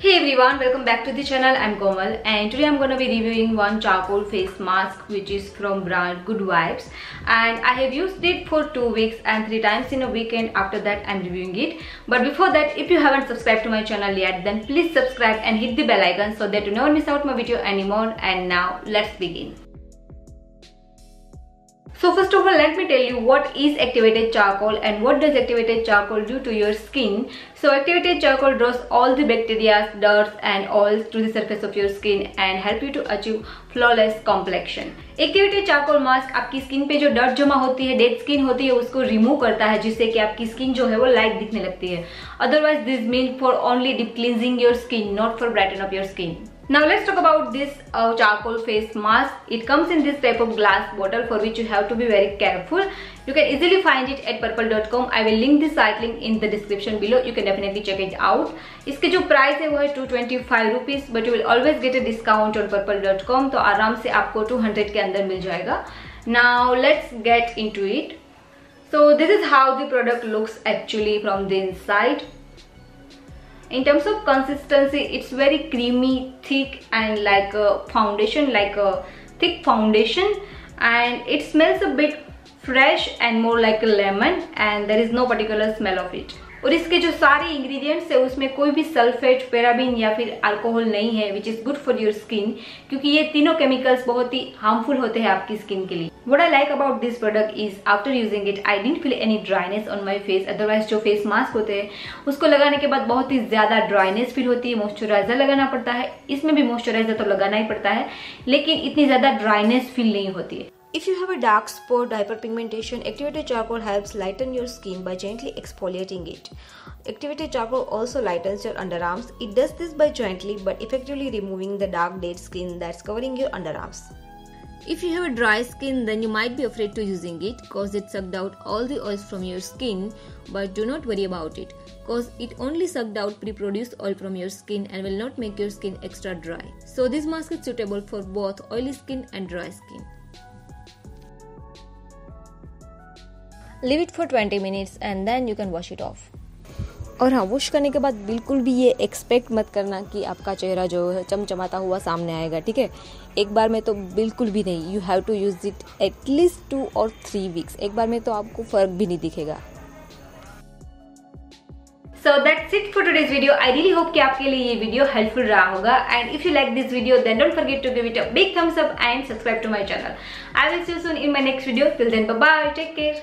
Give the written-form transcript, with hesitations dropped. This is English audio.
Hey everyone, welcome back to the channel. I'm Komal and today I'm gonna be reviewing one charcoal face mask which is from brand Good Vibes, and I have used it for 2 weeks and 3 times in a weekend. After that I'm reviewing it. But before that, if you haven't subscribed to my channel yet, then please subscribe and hit the bell icon so that you never miss out my video anymore. And now let's begin. So first of all, let me tell you what is activated charcoal and what does activated charcoal do to your skin. So activated charcoal draws all the bacteria, dirt and oils to the surface of your skin and help you to achieve flawless complexion. Activated charcoal mask आपकी skin पे जो dirt जमा होती है, dead skin होती है, उसको remove करता है, जिससे कि आपकी स्किन जो है वो लाइट दिखने लगती है. Otherwise this mean for only deep cleansing your skin, not for brighten up your skin. Now let's talk about this charcoal face mask. It comes in this type of glass bottle for which you have to be very careful. You can easily find it at purple.com. I will link the site link in the description below. You can definitely check it out. इसके जो price है वो है 225 rupees, but you will always get a discount on purple.com. तो आराम से आपको 200 के अंदर मिल जाएगा. Now let's get into it. So this is how the product looks actually from the inside. In terms of consistency, it's very creamy, thick and like a foundation, like a thick foundation, and it smells a bit fresh and more like a lemon, and there is no particular smell of it. और इसके जो सारे ingredients है उसमें कोई भी sulphate, paraben या फिर अल्कोहल नहीं है, which is good for your skin, क्योंकि ये तीनों केमिकल्स बहुत ही हार्मफुल होते हैं आपकी स्किन के लिए. What I like about this product is after using it, I didn't feel any dryness on my face. Otherwise जो फेस मास्क होते हैं उसको लगाने के बाद बहुत ही ज्यादा ड्राइनेस फील होती है. मॉइस्चराइजर लगाना पड़ता है, इसमें भी मॉइस्चराइजर तो लगाना ही पड़ता है, लेकिन इतनी ज्यादा ड्राइनेस फील नहीं होती है. If you have a dark spot, hyperpigmentation, activated charcoal helps lighten your skin by gently exfoliating it. Activated charcoal also lightens your underarms. It does this by gently but effectively removing the dark dead skin that's covering your underarms. If you have a dry skin, then you might be afraid to using it cause it sucked out all the oils from your skin, but do not worry about it cause it only sucked out pre-produced oil from your skin and will not make your skin extra dry. So this mask is suitable for both oily skin and dry skin. Leave it for 20 minutes and then you can wash it off. और हाँ, wash करने के बाद बिल्कुल भी ये expect मत करना कि आपका चेहरा जो है चमचमाता हुआ सामने आएगा, ठीक है. एक बार में तो बिल्कुल भी नहीं. You have to use it at least 2 और 3 वीक्स. एक बार में तो आपको फर्क भी नहीं दिखेगा. So that's it for today's video. I really hope कि आपके लिए ये वीडियो हेल्पफुल रहा होगा. And if you like this video, then don't forget to give it a big thumbs up and subscribe to my channel. I will see you soon in my next video. Till then, bye bye. Take care.